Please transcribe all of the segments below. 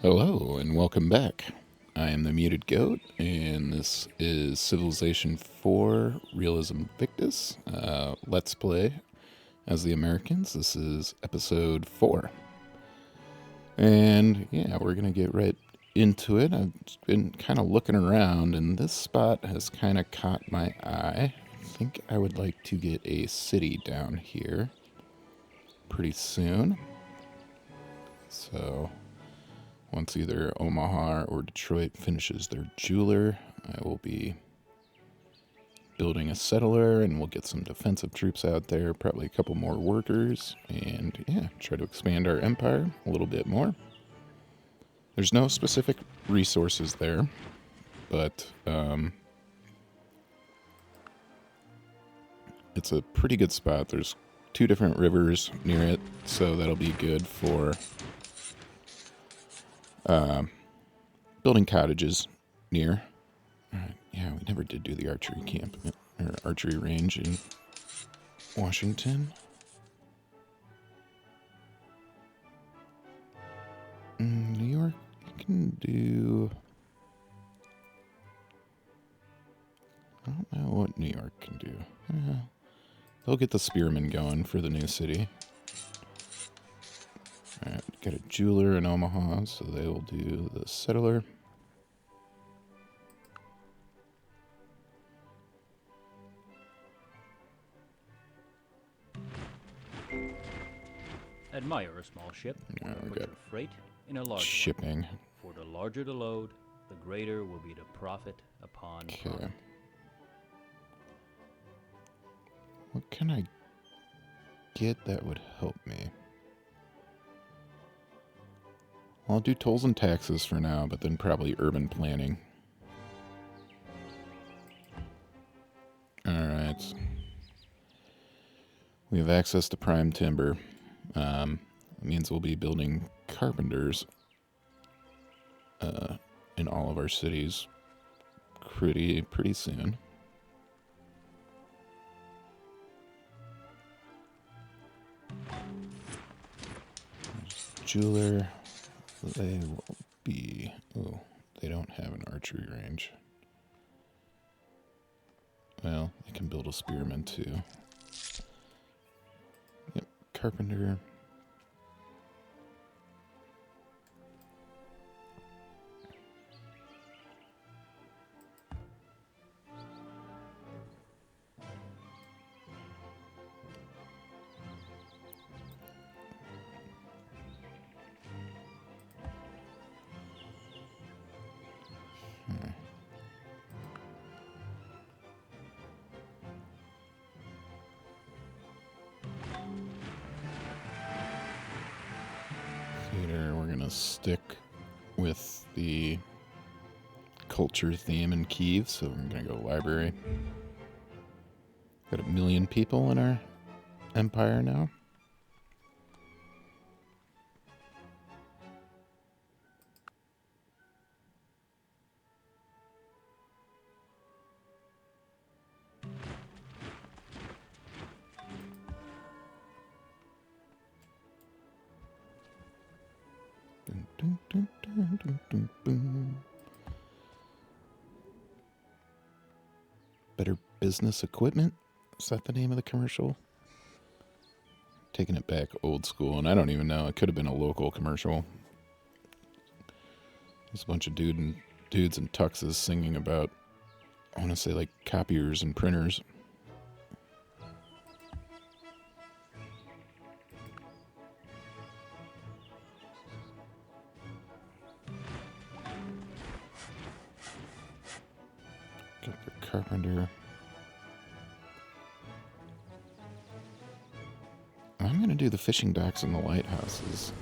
Hello and welcome back. I am the Muted Goat, and this is Civilization 4 Realism Invictus. Let's play as the Americans. This is episode 4. And yeah, we're going to get right into it. I've been kind of looking around, and this spot has kind of caught my eye. I think I would like to get a city down here pretty soon. So once either Omaha or Detroit finishes their jeweler, I will be building a settler, and we'll get some defensive troops out there, probably a couple more workers, and yeah, try to expand our empire a little bit more. There's no specific resources there, but it's a pretty good spot. There's 2 different rivers near it, so that'll be good for building cottages near. Yeah, we never did do the archery camp or archery range in Washington. New York, you can do. I don't know what New York can do. They'll get the spearmen going for the new city. Alright, got a jeweler in Omaha, so they will do the settler. Admire a small ship. We Put got your freight in a large shipping. one. For the larger the load, the greater will be the profit upon profit. What can I get that would help me? Well, I'll do tolls and taxes for now, but then probably urban planning. Alright. We have access to prime timber. It means we'll be building carpenters in all of our cities pretty soon. Jeweler, they will be. Oh, they don't have an archery range. Well, they can build a spearman too. Yep, carpenter. Theater, we're gonna stick with the culture theme in Kiev, so we're gonna go library. Got 1 million people in our empire now. Dun, dun, dun, dun, dun, dun. Better business equipment? Is that the name of the commercial? Taking it back old school, and I don't even know. It could have been a local commercial. There's a bunch of dudes in tuxes singing about, I want to say, like, copiers and printers. Got the carpenter. I'm going to do the fishing docks and the lighthouses.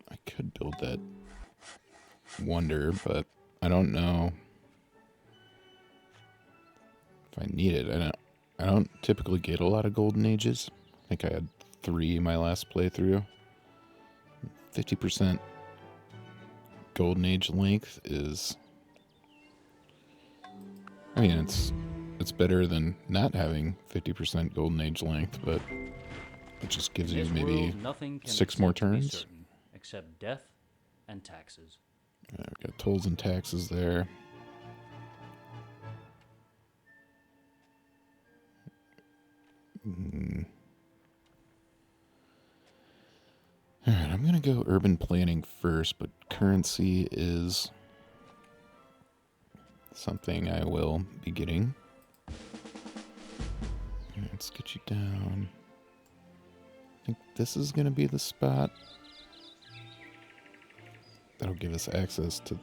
I could build that wonder, but I don't know if I need it. I don't typically get a lot of golden ages. I think I had 3 my last playthrough. 50% golden age length is, I mean, it's better than not having 50% golden age length, but it just gives you maybe 6 more turns. Certain, except death and taxes. We got tolls and taxes there. Alright, I'm going to go urban planning first, but currency is something I will be getting. Let's get you down. I think this is going to be the spot that'll give us access to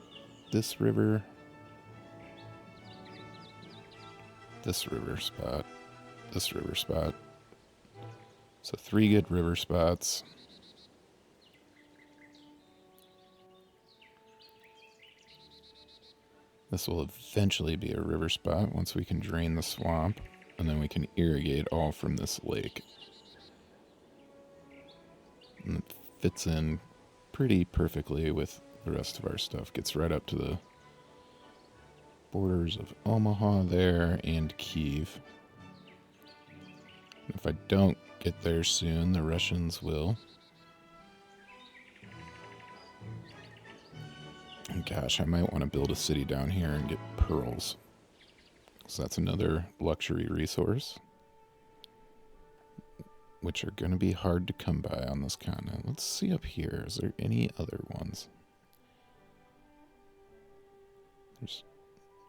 this river, this river spot, this river spot. So 3 good river spots. This will eventually be a river spot once we can drain the swamp, and then we can irrigate all from this lake. And it fits in pretty perfectly with the rest of our stuff. Gets right up to the borders of Omaha there and Kyiv. If I don't get there soon, the Russians will. And gosh, I might want to build a city down here and get pearls. So that's another luxury resource, which are going to be hard to come by on this continent. Let's see up here. Is there any other ones?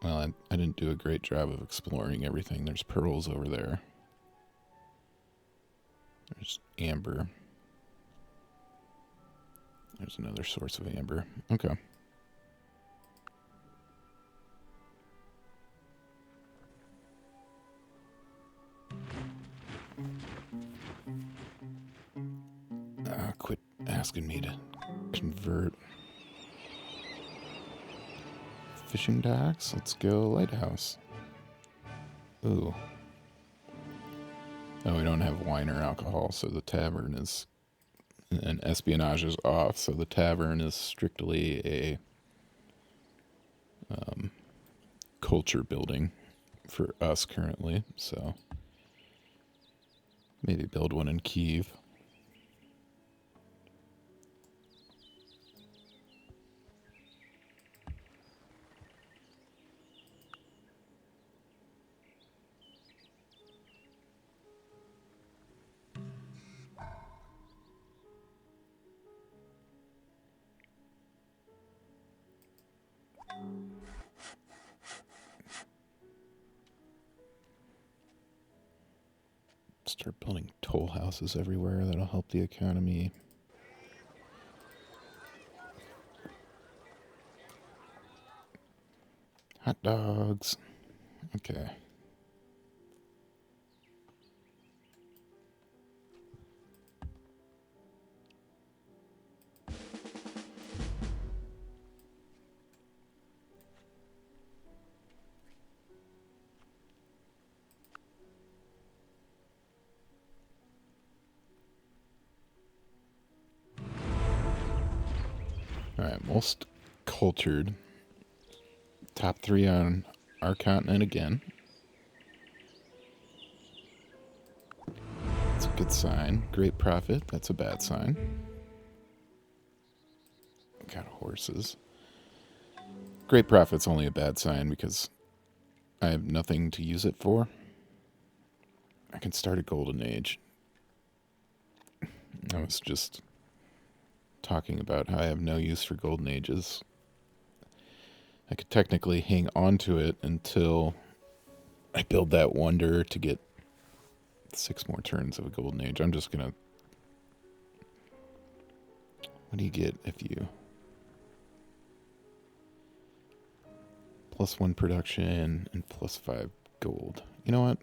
Well, I didn't do a great job of exploring everything. There's pearls over there. There's amber. There's another source of amber. Okay. Quit asking me to convert. Fishing docks. Let's go lighthouse. Ooh. Oh, we don't have wine or alcohol, so the tavern is... And espionage is off, so the tavern is strictly a culture building for us currently, so maybe build one in Kyiv. Start building toll houses everywhere. That'll help the economy. Hot dogs. Okay. Alright, most cultured. Top 3 on our continent again. That's a good sign. Great profit. That's a bad sign. Got horses. Great profit's only a bad sign because I have nothing to use it for. I can start a golden age. I was just talking about how I have no use for golden ages. I could technically hang on to it until I build that wonder to get 6 more turns of a golden age. I'm just gonna... What do you get if you... +1 production and +5 gold. You know what?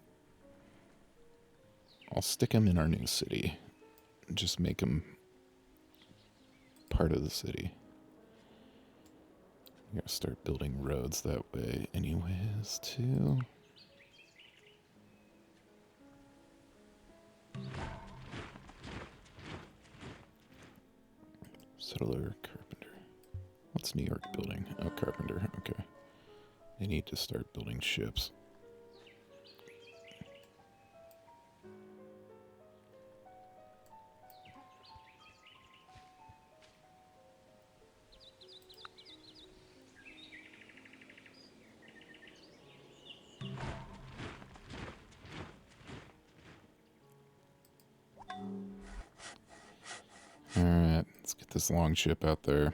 I'll stick them in our new city. Just make them part of the city. I'm gonna start building roads that way anyways, too. Settler, carpenter. What's New York building? Oh, carpenter. Okay. They need to start building ships. Alright, let's get this long ship out there.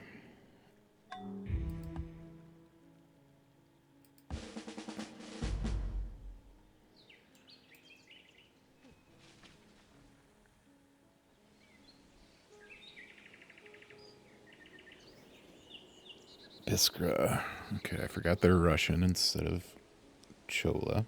Iskra. Okay, I forgot they're Russian instead of Chola.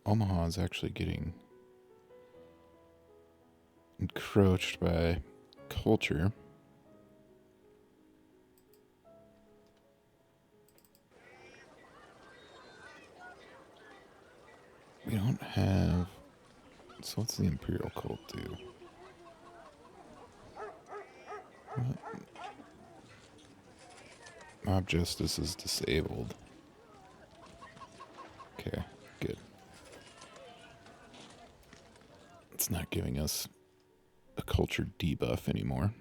Omaha is actually getting encroached by culture. We don't have... So what's the Imperial cult do? What? Mob justice is disabled. Okay, good. It's not giving us a culture debuff anymore.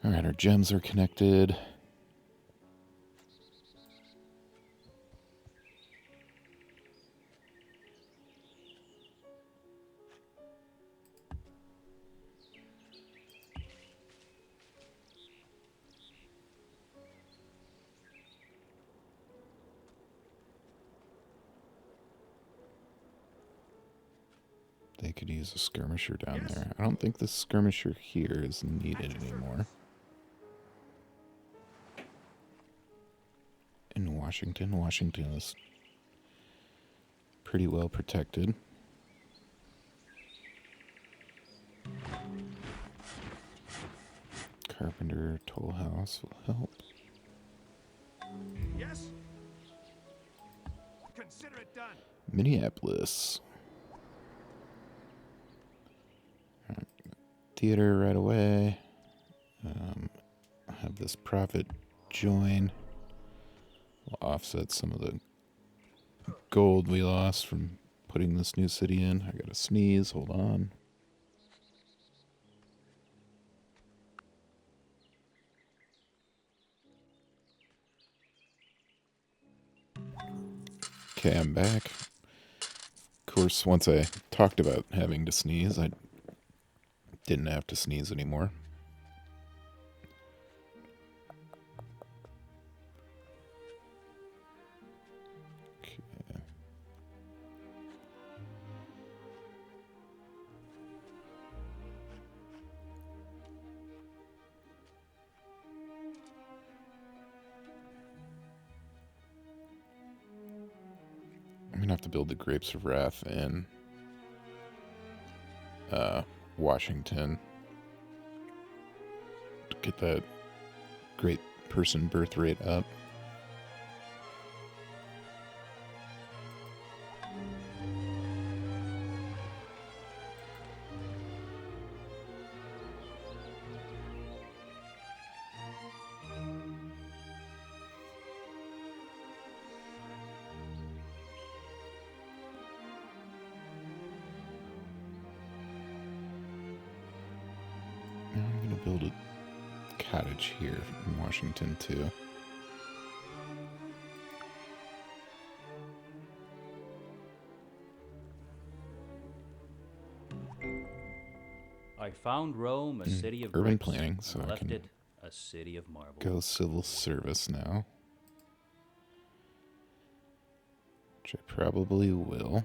Alright, our gems are connected. They could use a skirmisher down there. I don't think the skirmisher here is needed anymore. In Washington, Washington is pretty well protected. Carpenter Toll House will help. Yes. Consider it done. Minneapolis. Theater right away. Have this prophet join. We'll offset some of the gold we lost from putting this new city in. I gotta sneeze, hold on. Okay, I'm back. Of course, once I talked about having to sneeze, I didn't have to sneeze anymore. Okay. I'm gonna have to build the Grapes of Wrath in Washington to get that great person birth rate up. I'm gonna build a cottage here in Washington too. I found Rome a city of urban bricks, planning, so and I left can it a city of marble. go civil service now. Which I probably will.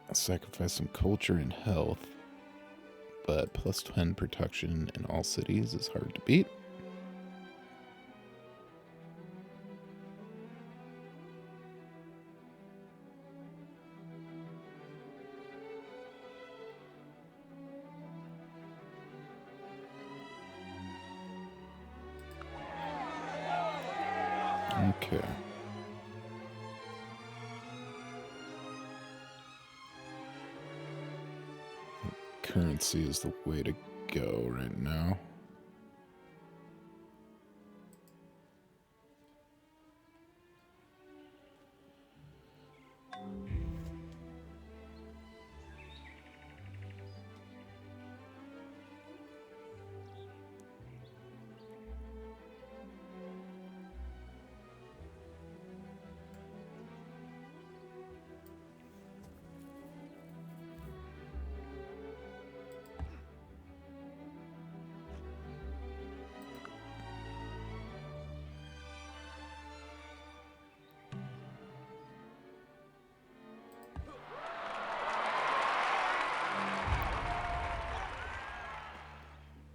I'll sacrifice some culture and health, but plus 10 protection in all cities is hard to beat. Okay. Currency is the way to go right now.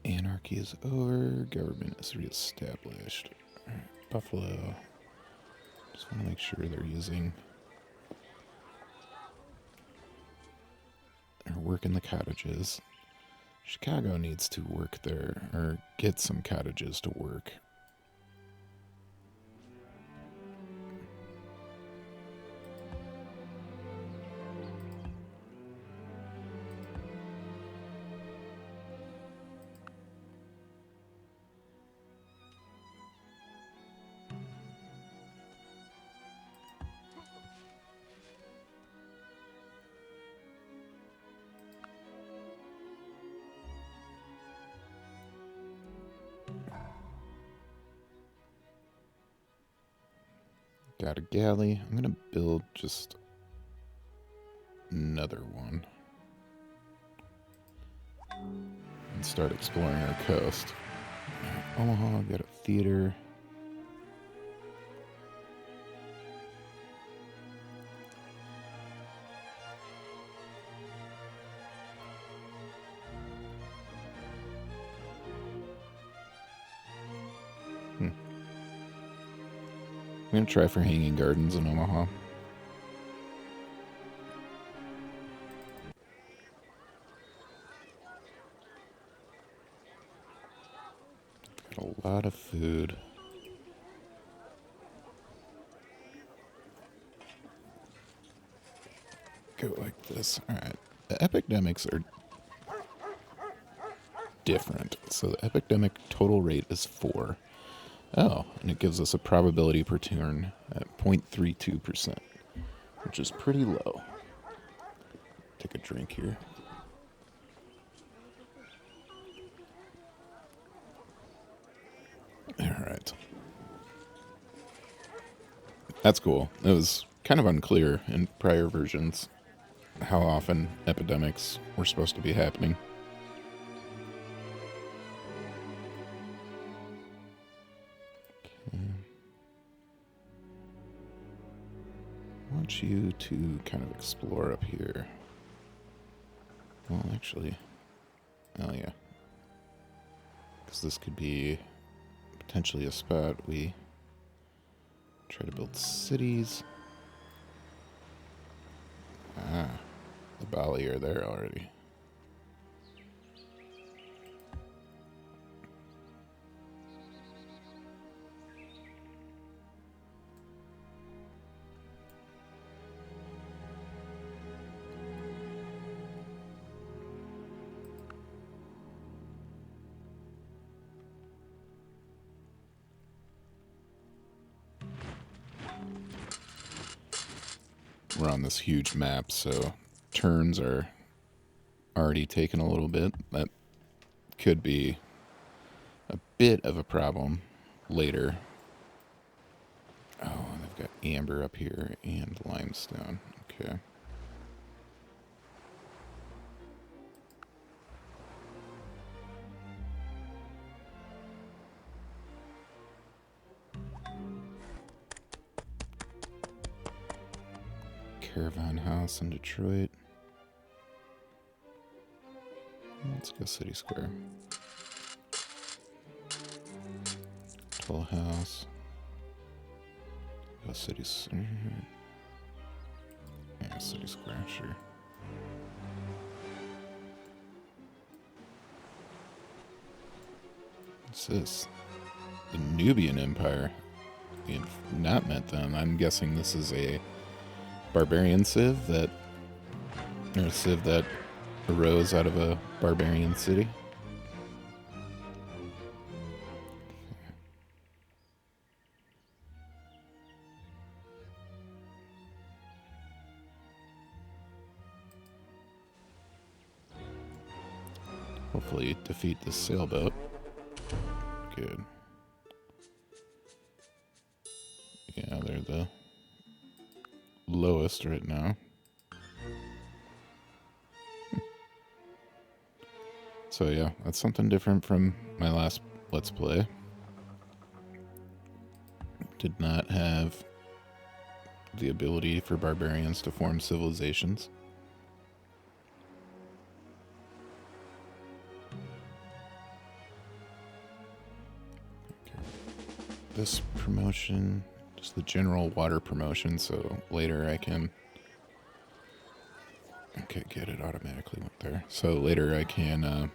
Anarchy is over. Government is reestablished. All right, Buffalo. Just want to make sure they're using or working the cottages. Chicago needs to work there or get some cottages to work. Got a galley. I'm going to build just another one. And start exploring our coast. Omaha, got a theater. I'm going to try for hanging gardens in Omaha. Got a lot of food. Go like this. Alright. The epidemics are different. So the epidemic total rate is 4. Oh, and it gives us a probability per turn at 0.32%, which is pretty low. Take a drink here. Alright. That's cool. It was kind of unclear in prior versions how often epidemics were supposed to be happening. I want you to kind of explore up here. Well, actually, oh yeah. Because this could be potentially a spot we try to build cities. Ah, the Bali are there already. We're on this huge map, so turns are already taken a little bit. That could be a bit of a problem later. Oh, and they've got amber up here and limestone. Okay. Caravan house in Detroit. Let's go City Square. Toll house. Go City Square. Yeah, City Square, sure. What's this? The Nubian Empire. not met them. I'm guessing this is a barbarian civ that, or a civ that arose out of a barbarian city. Hopefully defeat this sailboat. Good. Yeah, they're the lowest right now. So yeah, that's something different from my last Let's Play. Did not have the ability for barbarians to form civilizations. Okay. This promotion, just the general water promotion, so later I can... Okay, get it automatically went there. So later I can,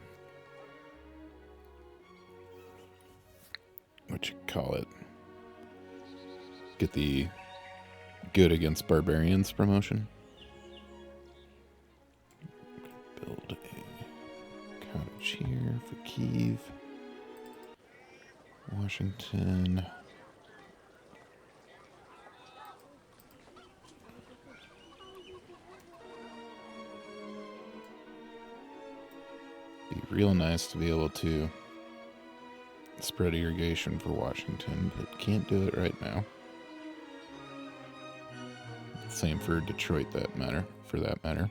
what you call it? Get the good against barbarians promotion. Build a cottage here for Kiev. Washington. Be real nice to be able to spread irrigation for Washington, but can't do it right now. Same for Detroit, for that matter.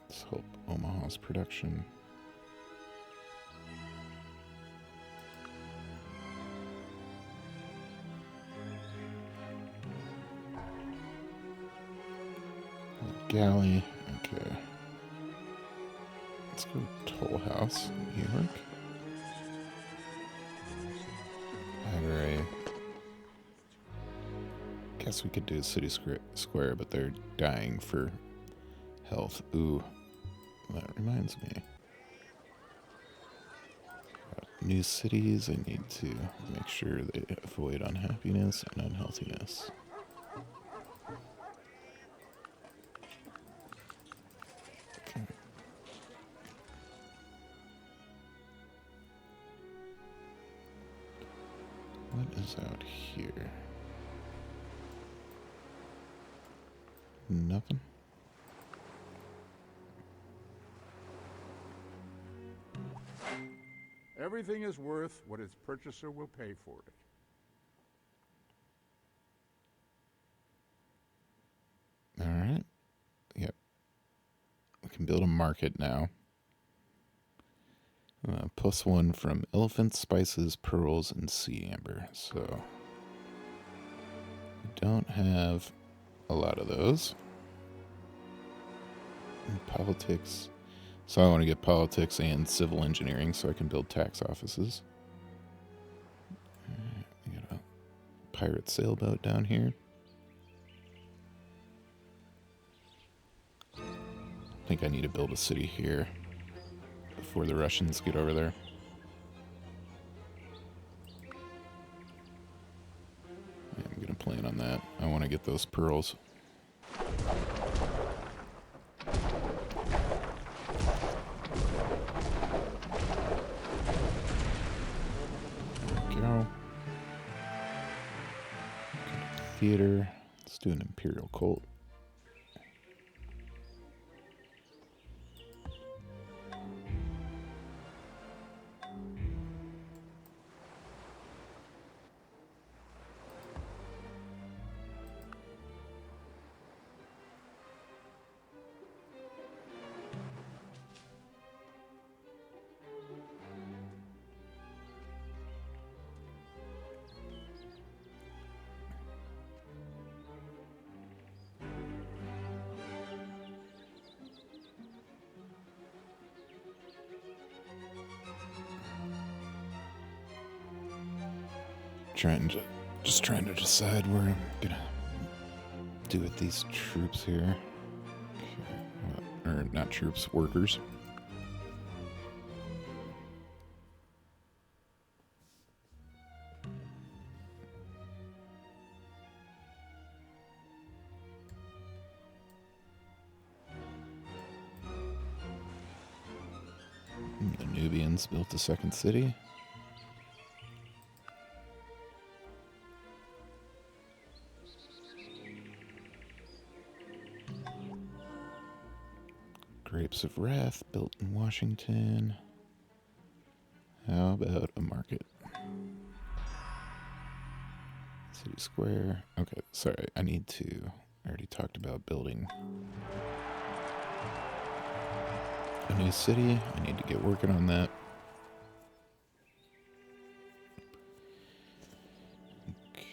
Let's hope Omaha's production. Galley, okay. Let's go Toll House, New York. Library. Guess we could do City Square, but they're dying for health. Ooh, that reminds me. New cities, I need to make sure they avoid unhappiness and unhealthiness. What is out here? Nothing. Everything is worth what its purchaser will pay for it. All right. Yep. We can build a market now. +1 from elephant, spices, pearls, and sea amber. So we don't have a lot of those. And politics. So I want to get politics and civil engineering so I can build tax offices. We got a pirate sailboat down here. I think I need to build a city here before the Russians get over there. Yeah, I'm gonna plan on that. I want to get those pearls. There we go. Theater. Let's do an imperial cult. Trying to Just trying to decide where I'm gonna do with these troops here. Okay. Or not troops, workers. The Nubians built a second city. Grapes of Wrath built in Washington. How about a market? City Square. Okay, sorry, I already talked about building a new city. I need to get working on that. Okay.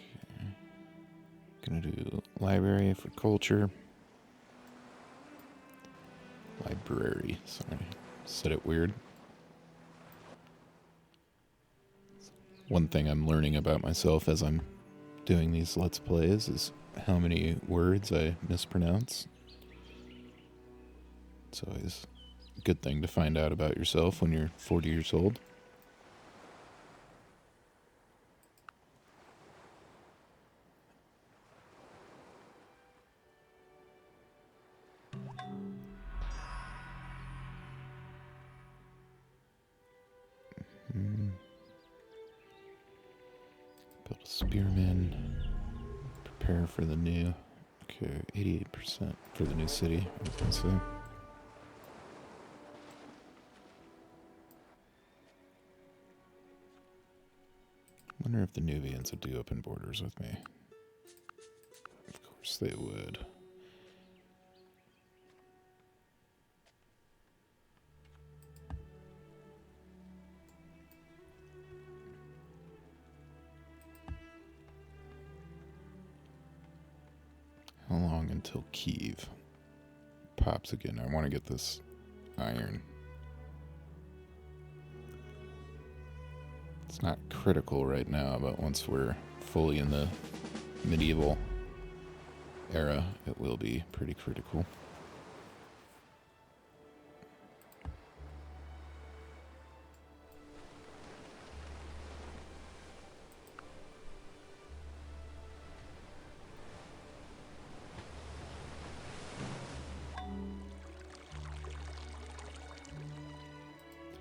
Gonna do library for culture. Library, sorry. Said it weird. One thing I'm learning about myself as I'm doing these Let's Plays is how many words I mispronounce. It's always a good thing to find out about yourself when you're 40 years old. Build a spearman. Prepare for the new. Okay, 88% for the new city, I was gonna say. Wonder if the Nubians would do open borders with me. Of course they would. How long until Kyiv pops again? I want to get this iron. It's not critical right now, but once we're fully in the medieval era, it will be pretty critical.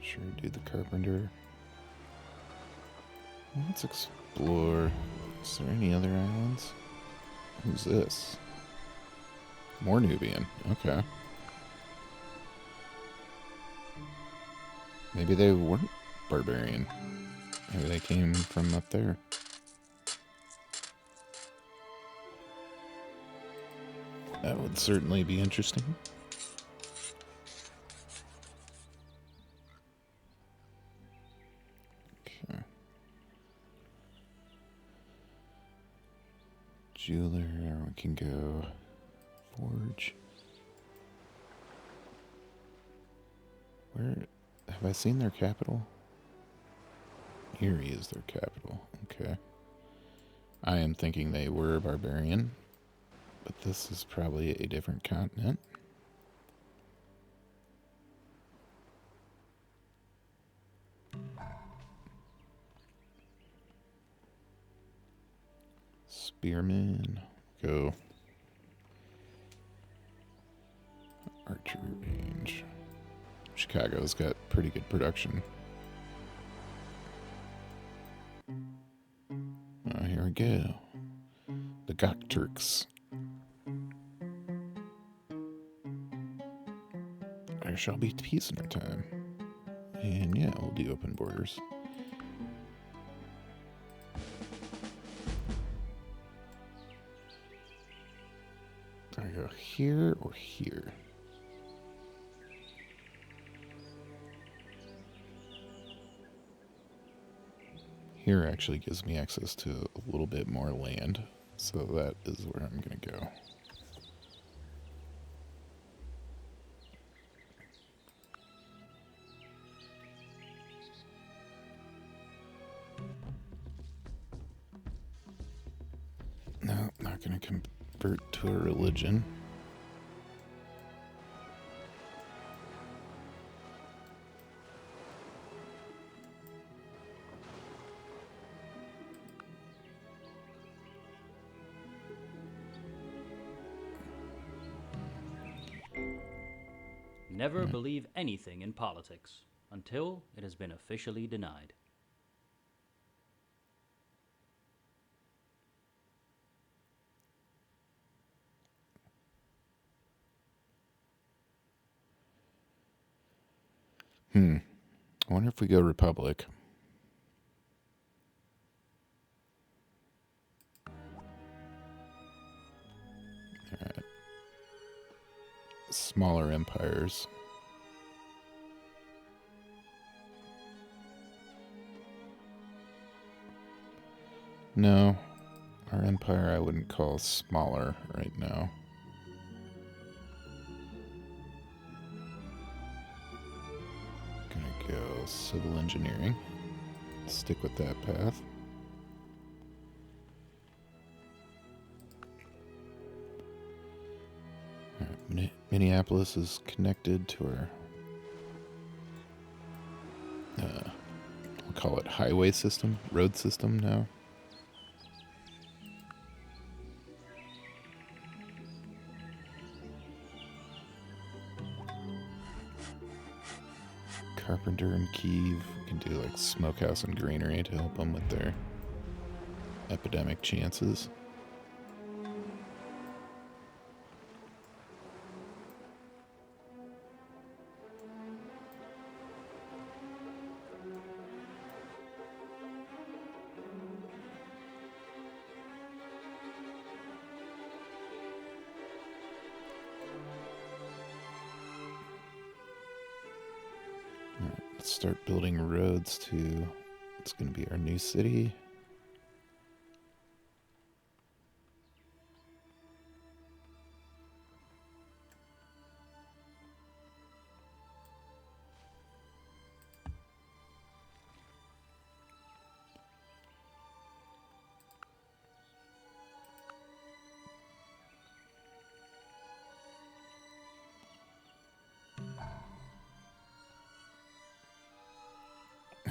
Sure, do the carpenter. Let's explore. Is there any other islands? Who's this? More Nubian. Okay. Maybe they weren't barbarian. Maybe they came from up there. That would certainly be interesting. Okay. Jeweler, we can go forge. Where have I seen their capital? Erie is their capital. Okay. I am thinking they were barbarian, but this is probably a different continent. Spearman, go. Archery range. Chicago's got pretty good production. Oh, here we go. The Gok Turks. There shall be peace in our time. And yeah, we'll do open borders. Do I go here or here? Here actually gives me access to a little bit more land, so that is where I'm going to go. No, not going to convert to a religion. Never believe anything in politics until it has been officially denied. I wonder if we go Republic. Alright. Smaller empires. No, our empire I wouldn't call smaller right now. Gonna go civil engineering. Stick with that path. Alright, Minneapolis is connected to our we'll call it highway system, road system now. Carpenter and Kiev can do like smokehouse and greenery to help them with their epidemic chances. Let's start building roads to, it's going to be our new city.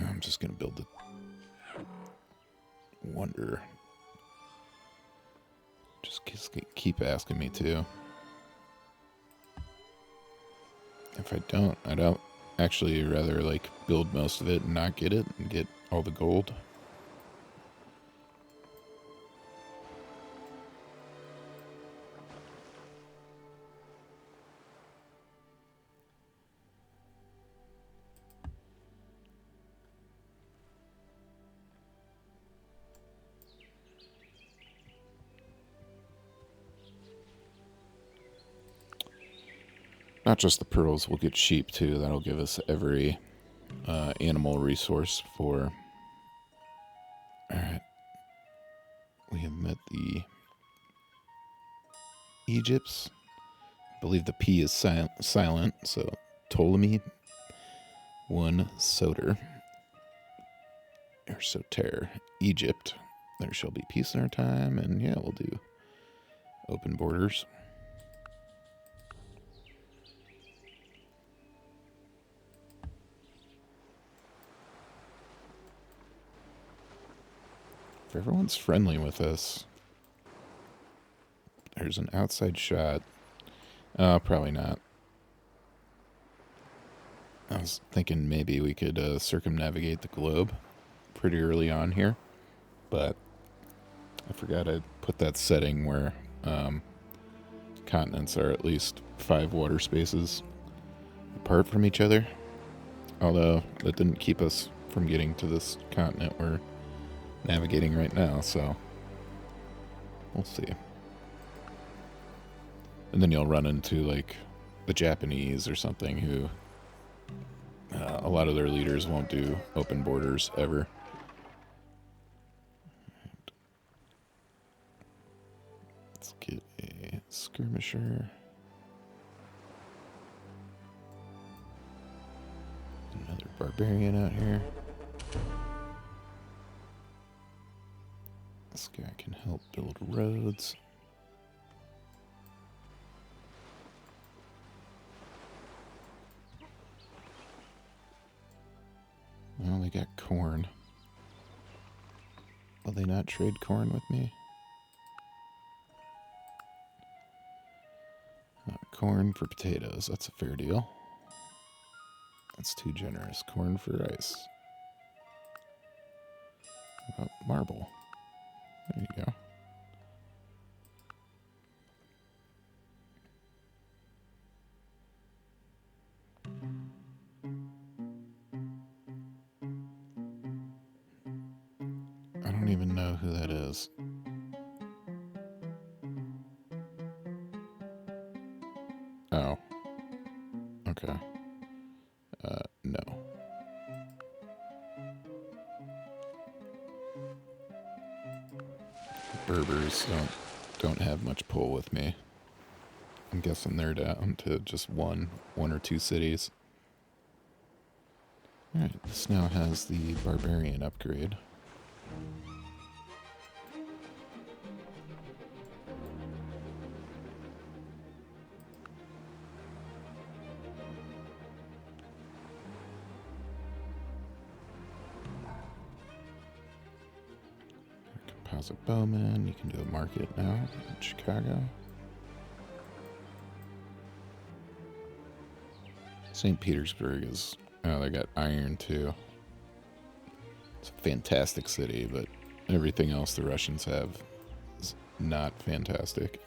I'm just going to build the wonder. Just keep asking me to. If I don't, I'd actually rather like build most of it and not get it and get all the gold. Not just the pearls, we'll get sheep too. That'll give us every animal resource for... Alright. We have met the Egypts. I believe the P is silent, so Ptolemy 1 Soter. Or Soter. Egypt. There shall be peace in our time, and yeah, we'll do open borders. If everyone's friendly with us, there's an outside shot. Probably not. I was thinking maybe we could circumnavigate the globe pretty early on here, but I forgot I put that setting where continents are at least 5 water spaces apart from each other. Although that didn't keep us from getting to this continent we're navigating right now, so we'll see. And then you'll run into like the Japanese or something who a lot of their leaders won't do open borders ever. Let's get a skirmisher. Another barbarian out here. This guy can can help build roads. Well, they got corn. Will they not trade corn with me? Corn for potatoes. That's a fair deal. That's too generous. Corn for rice. Marble. There you go. I don't even know who that is. Oh. Okay. No. Berbers don't have much pull with me. I'm guessing they're down to just one or two cities. Alright, this now has the barbarian upgrade. Composite bowman, you can do a market now in Chicago. St. Petersburg is, oh, they got iron too. It's a fantastic city, but everything else the Russians have is not fantastic.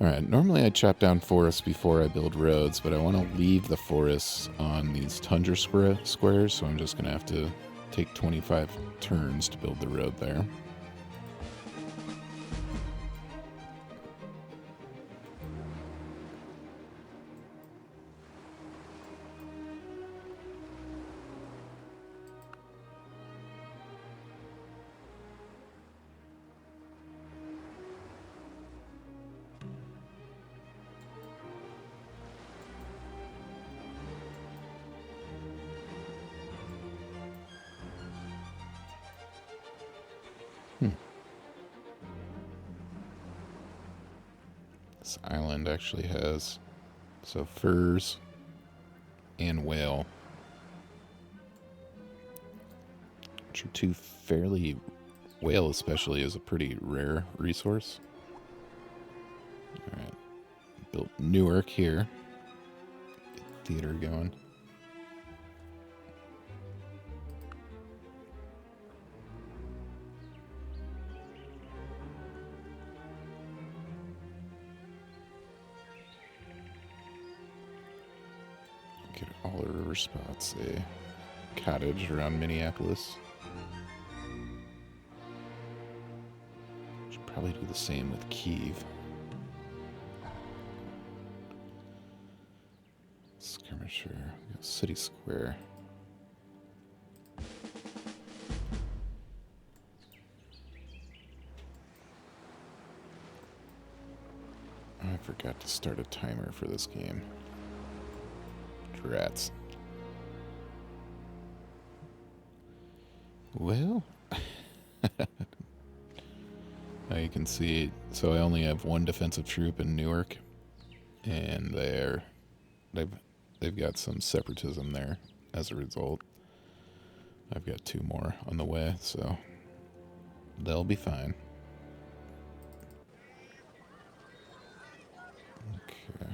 Alright, normally I chop down forests before I build roads, but I want to leave the forests on these tundra squares, so I'm just going to have to take 25 turns to build the road there. This island actually has, so furs and whale, which are two fairly, whale especially is a pretty rare resource. Alright, built Newark here, get theater going. Get all the river spots, a cottage around Minneapolis. Should probably do the same with Kiev. Skirmisher, City Square. I forgot to start a timer for this game. Rats. Well, now you can see, so I only have one defensive troop in Newark, and they've got some separatism there as a result. I've got two more on the way, so they'll be fine. Okay.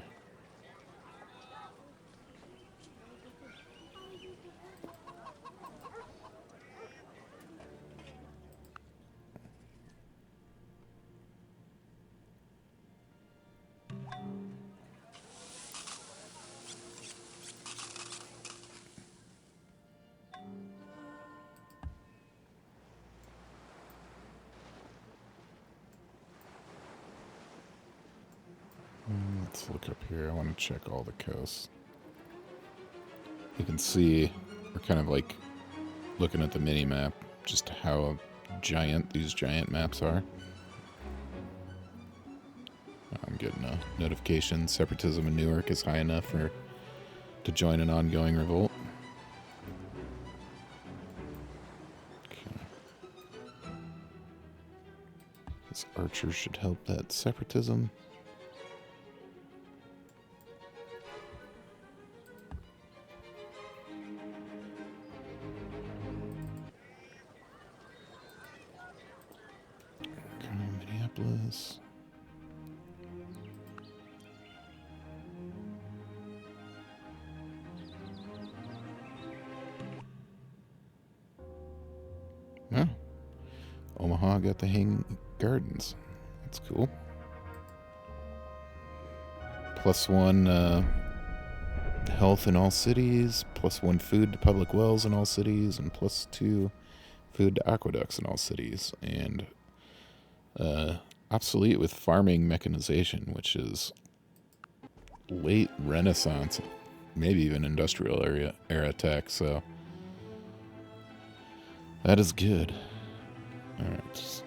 Let's look up here. I want to check all the coasts. You can see we're kind of like looking at the mini map, just how giant these giant maps are. I'm getting a notification. Separatism in Newark is high enough to join an ongoing revolt. Okay. This archer should help that separatism. Minneapolis. Oh. Omaha got the hang gardens. That's cool. +1 health in all cities, +1 food to public wells in all cities, and +2 food to aqueducts in all cities. And obsolete with farming mechanization, which is late Renaissance, maybe even industrial era tech, so that is good. Alright, just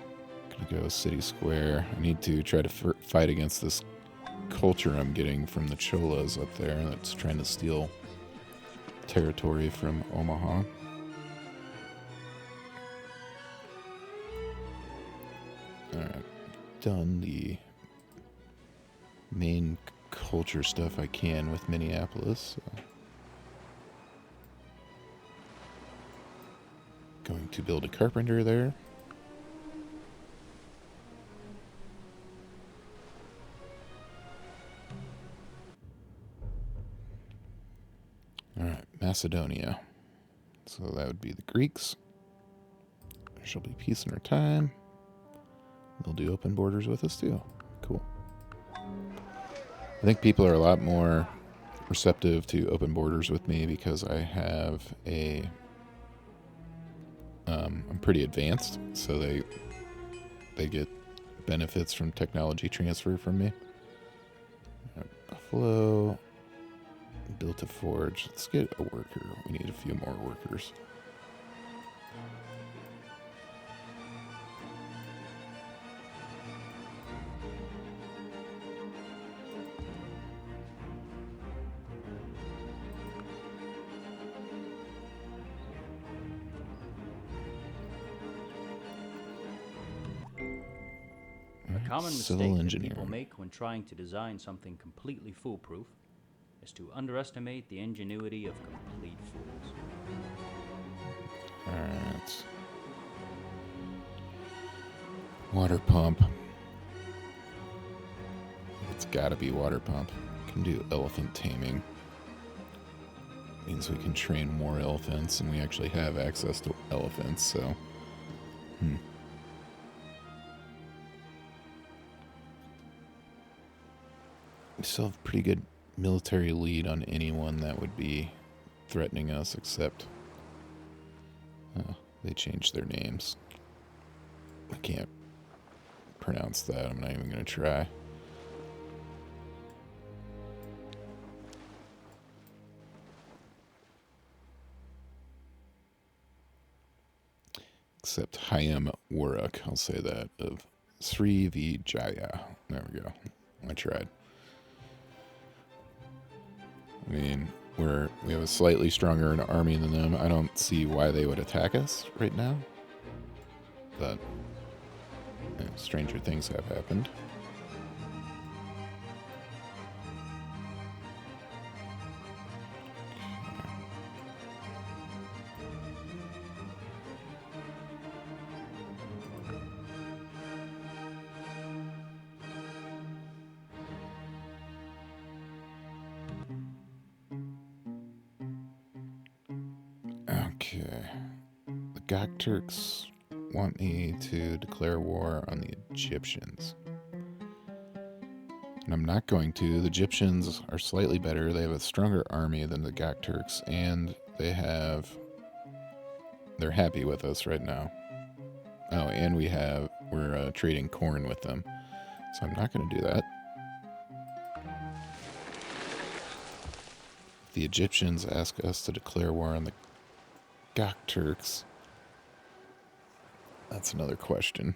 gonna go city square. I need to try to fight against this culture I'm getting from the Cholas up there that's trying to steal territory from Omaha. Alright, done the main culture stuff I can with Minneapolis. So. Going to build a carpenter there. Alright, Macedonia. So that would be the Greeks. There shall be peace in our time. They'll do open borders with us too. Cool. I think people are a lot more receptive to open borders with me because I have a... I'm pretty advanced, so they get benefits from technology transfer from me. Buffalo... Built a forge. Let's get a worker. We need a few more workers. A common Civil mistake that engineering. people make when trying to design something completely foolproof is to underestimate the ingenuity of complete fools. Alright. Water pump. It's gotta be water pump. Can do elephant taming. Means we can train more elephants, and we actually have access to elephants, so... We still have pretty good military lead on anyone that would be threatening us, except... they changed their names. I can't pronounce that. I'm not even going to try. Except Hayam Waruk, I'll say that, of Sri Vijaya. There we go. I tried. I mean, we have a slightly stronger army than them. I don't see why they would attack us right now. But stranger things have happened. Okay. The Gok Turks want me to declare war on the Egyptians. And I'm not going to. The Egyptians are slightly better. They have a stronger army than the Gok Turks, and they're happy with us right now. Oh, and we're trading corn with them. So I'm not going to do that. The Egyptians ask us to declare war on the Gok Turks. That's another question.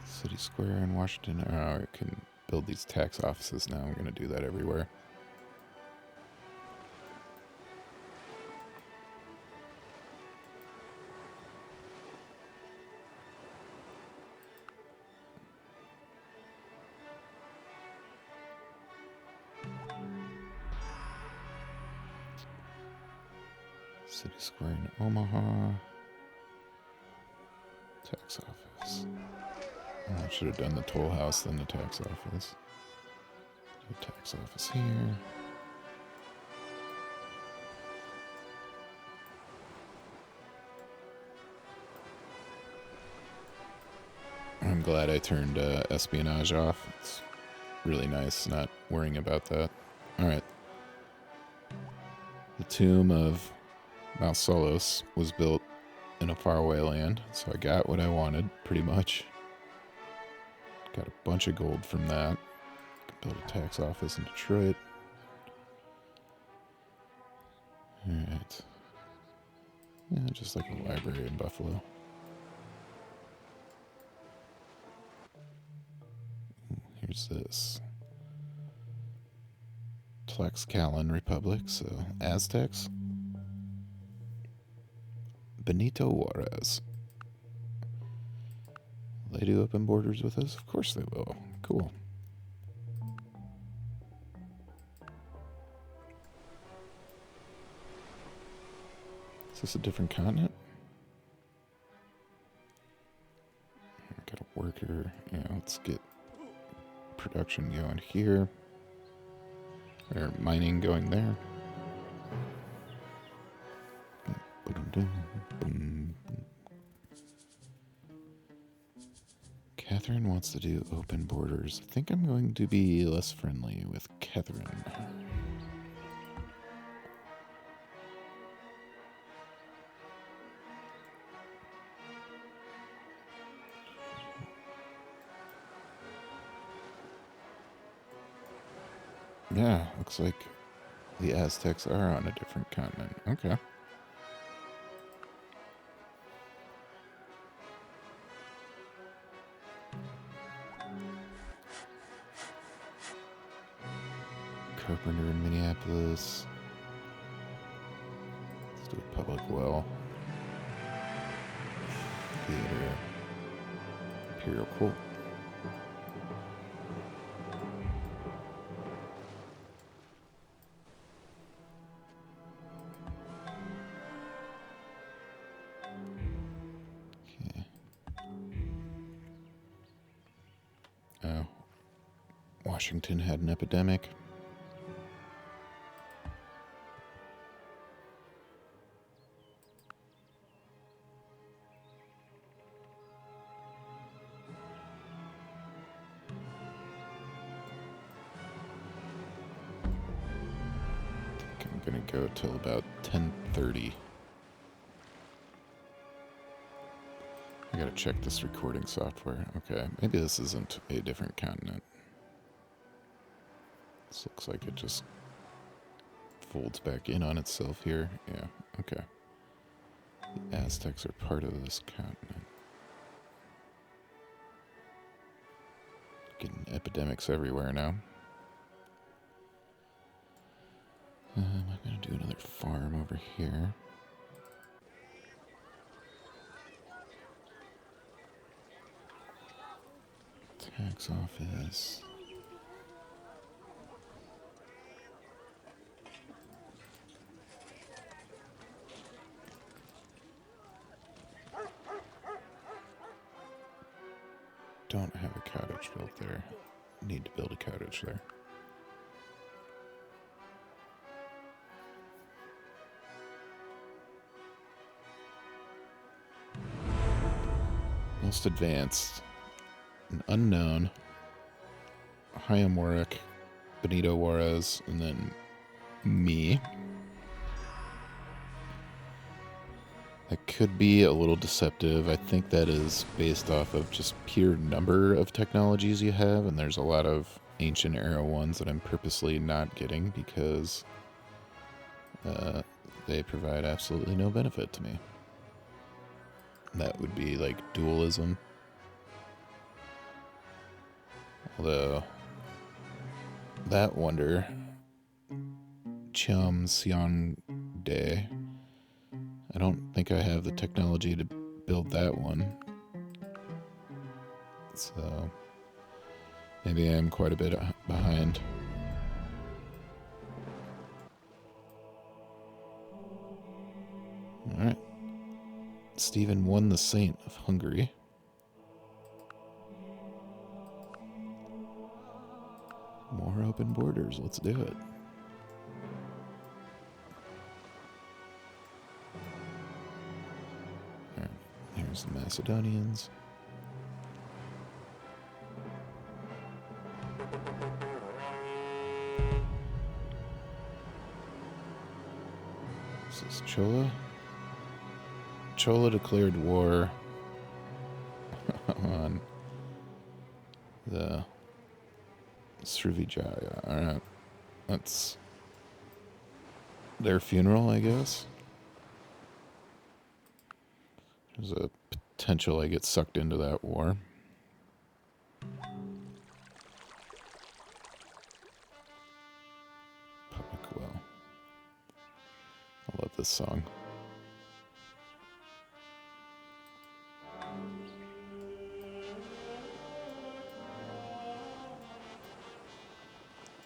City Square in Washington. Oh, I can build these tax offices now. I'm going to do that everywhere. City Square in Omaha. Tax office. Oh, I should have done the toll house, then the tax office. The tax office here. I'm glad I turned espionage off. It's really nice not worrying about that. Alright. The tomb of Mausoleus was built in a faraway land, so I got what I wanted, pretty much. Got a bunch of gold from that. Could build a tax office in Detroit. Alright. Yeah, just like a library in Buffalo. Ooh, here's this. Tlaxcalan Republic, so Aztecs. Benito Juarez. Will they do open borders with us? Of course they will. Cool. Is this a different continent? Got a worker. Yeah, let's get production going here. Or mining going there. Catherine wants to do open borders. I think I'm going to be less friendly with Catherine. Yeah, looks like the Aztecs are on a different continent. Okay. Carpenter in Minneapolis. Let's do a public well. Theater. Imperial Court. Oh. Washington had an epidemic. I think I'm gonna go till about 10:30. I gotta check this recording software. Okay, maybe this isn't a different continent. This looks like it just folds back in on itself here. Yeah, okay. The Aztecs are part of this continent. Getting epidemics everywhere now. I'm gonna do another farm over here. Tax office. Don't have a cottage built there. Need to build a cottage there. Most advanced. An unknown. Chaim Warwick, Benito Juarez, and then me. That could be a little deceptive. I think that is based off of just pure number of technologies you have, and there's a lot of ancient era ones that I'm purposely not getting because they provide absolutely no benefit to me. That would be like dualism. Although that wonder, Chum Seong Dae, I don't think I have the technology to build that one. So maybe I am quite a bit behind. Stephen won the Saint of Hungary. More open borders. Let's do it. Alright, here's the Macedonians. This is Chola. Chola declared war on the Srivijaya. Alright. That's their funeral, I guess. There's a potential I get sucked into that war. Public well. I love this song.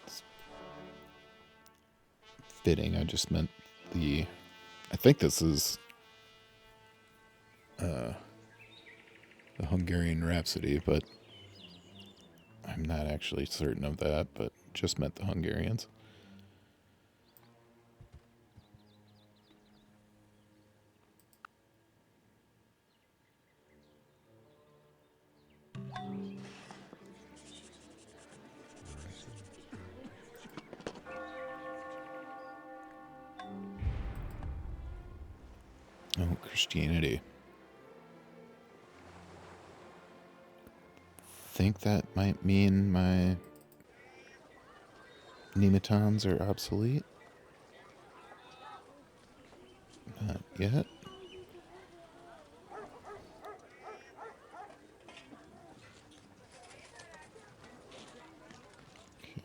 It's fitting. I just meant the... I think this is the Hungarian Rhapsody, but I'm not actually certain of that, but just meant the Hungarians. Oh, Christianity. Think that might mean my nematons are obsolete? Not yet. Okay.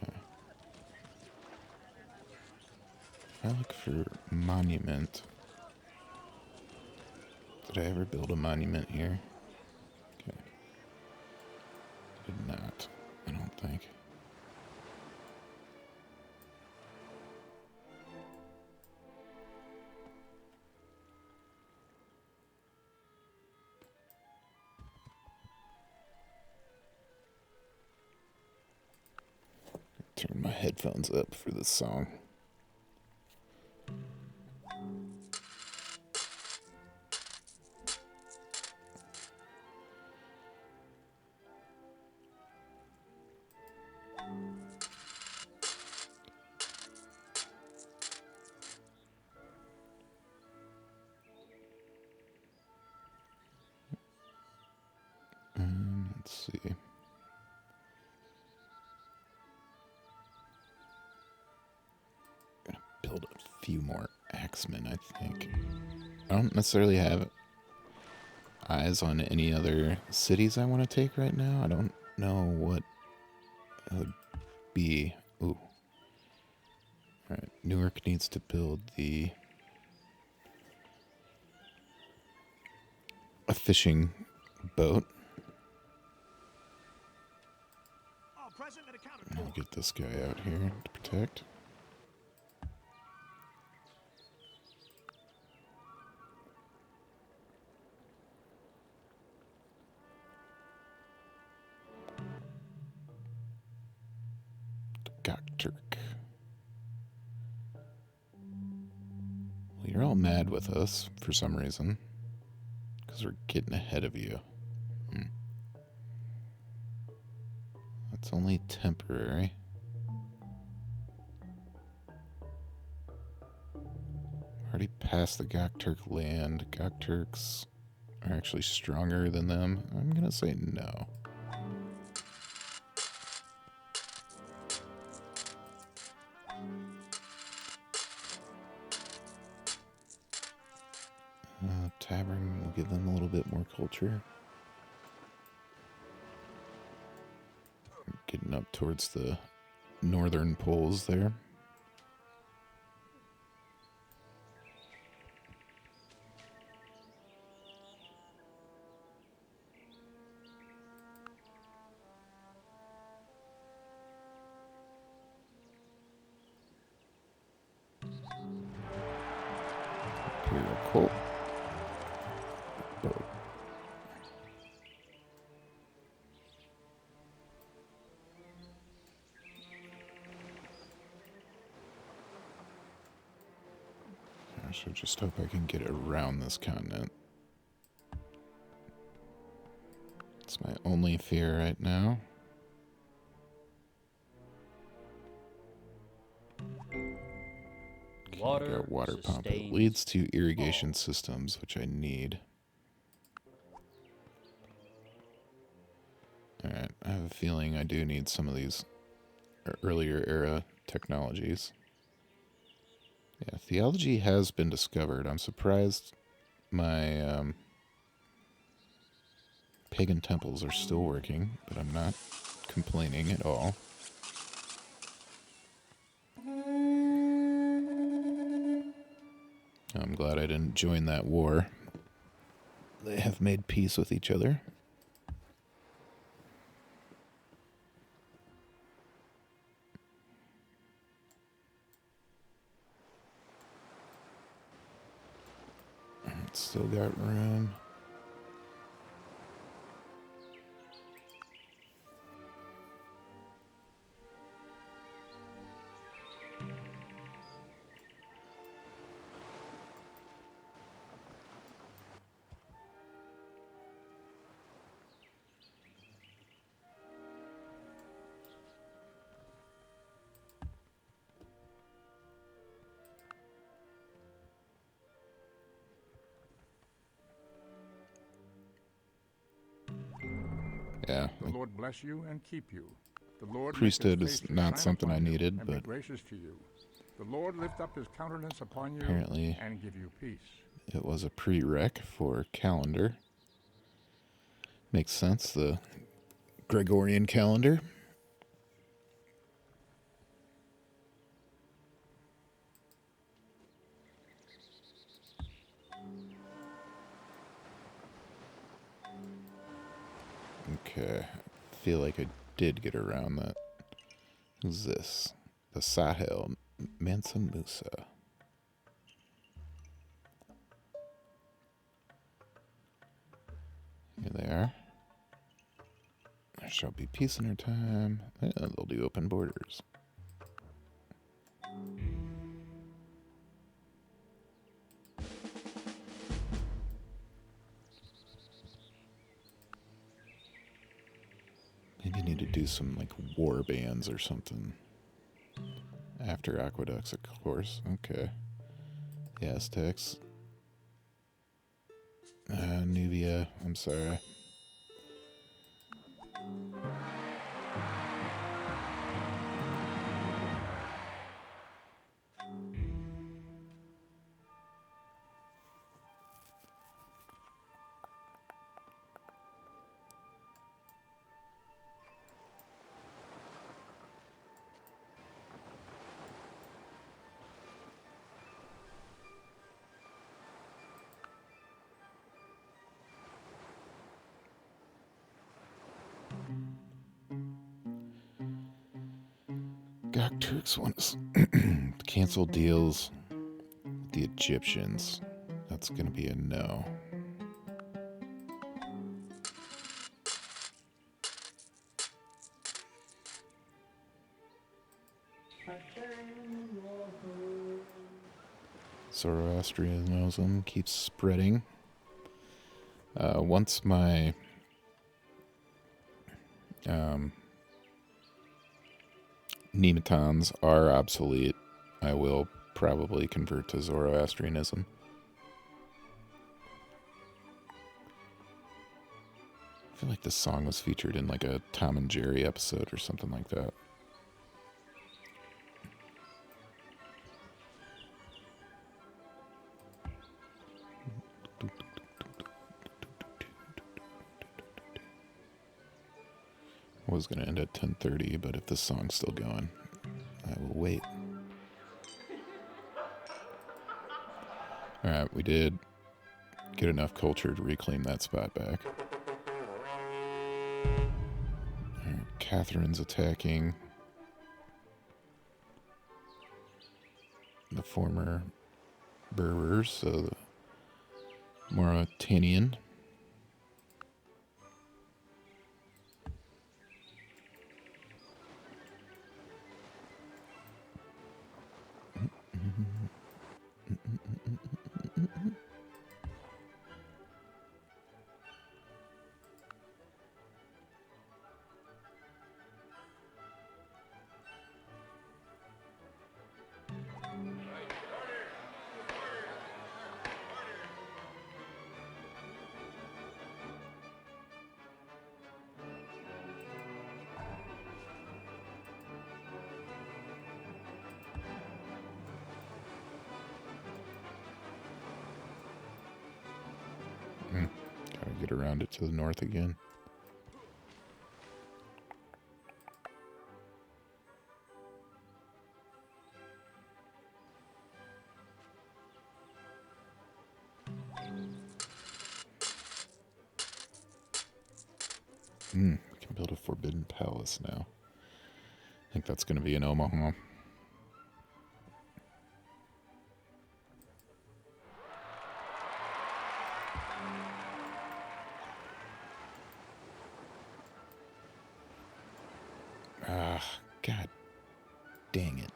If I look for monument. Did I ever build a monument here? Okay. Did not, I don't think. Turn my headphones up for this song. Let's see. Gonna build a few more axemen, I think. I don't necessarily have eyes on any other cities I want to take right now. I don't know what it would be. Ooh. Alright, Newark needs to build a fishing boat. I'll get this guy out here to protect. Gokturk. Well, you're all mad with us for some reason. Because we're getting ahead of you. That's only temporary. Already past the Gokturk land. Gokturks are actually stronger than them. I'm gonna say no. Tavern will give them a little bit more culture. Getting up towards the northern poles there. Imperial cult. So just hope I can get around this continent. It's my only fear right now. Water, Got water pump. It sustains leads to irrigation all. systems, which I need. Alright, I have a feeling I do need some of these earlier era technologies. Yeah, theology has been discovered. I'm surprised my pagan temples are still working, but I'm not complaining at all. I'm glad I didn't join that war. They have made peace with each other. Still got room. Yeah. The Lord bless you and keep you. The Lord Priesthood make his is face to not shine something upon I you needed, and but be gracious to you. The Lord lift up his countenance upon you apparently and give you peace. it was a prereq for calendar. Makes sense, the Gregorian calendar. Okay, I feel like I did get around that. Who's this? The Sahel, Mansa Musa. Here they are. There shall be peace in our time. Yeah, they'll do open borders. Maybe need to do some like war bands or something. After aqueducts, of course. Okay. The Aztecs. Nubia. I'm sorry. Gok Turks want us cancel deals with the Egyptians. That's gonna be a no. Zoroastrianism keeps spreading. Once my nematons are obsolete, I will probably convert to Zoroastrianism. I feel like this song was featured in like a Tom and Jerry episode or something like that. I was going to end at 10:30, but if this song's still going, I will wait. Alright, we did get enough culture to reclaim that spot back. Alright, Catherine's attacking the former Berbers, so the Mauritanian. get around it to the north again. We can build a forbidden palace now. I think that's going to be in Omaha. Ah, God dang it.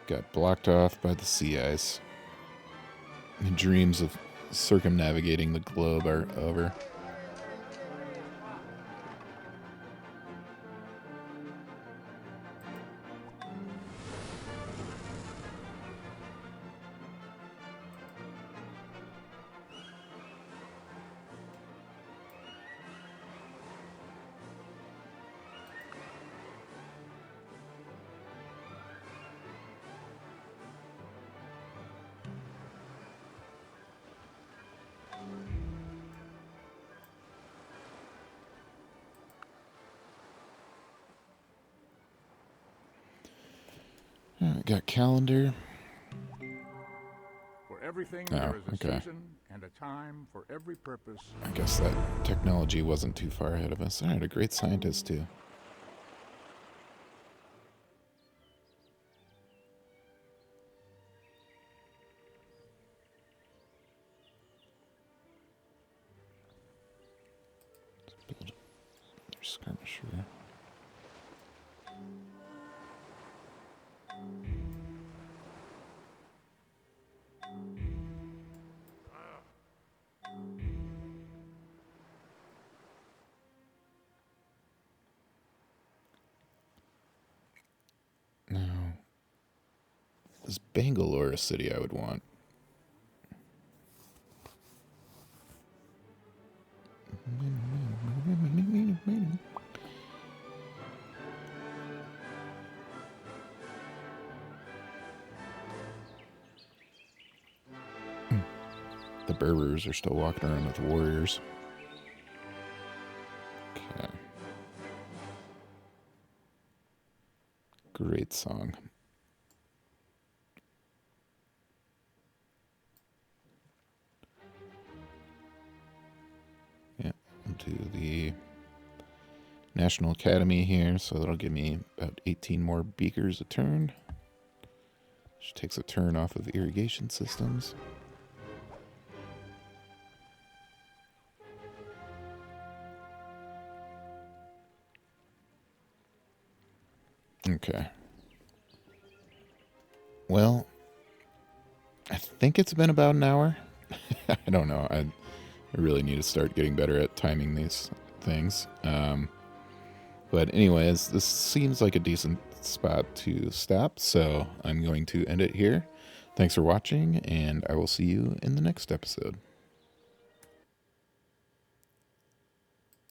Got blocked off by the sea ice. My dreams of circumnavigating the globe are over. Alright, got calendar. For everything, Oh, there is a okay. season and a time for every purpose. I guess that technology wasn't too far ahead of us. Alright, a great scientist too. Let's build another skirmisher. Now, is Bangalore a city I would want? The Berbers are still walking around with warriors. Okay. Great song. Yeah, into the National Academy here, so that'll give me about 18 more beakers a turn. Which takes a turn off of irrigation systems. Okay. Well, I think it's been about an hour. I don't know. I really need to start getting better at timing these things. But anyways, this seems like a decent spot to stop, so I'm going to end it here. Thanks for watching, and I will see you in the next episode.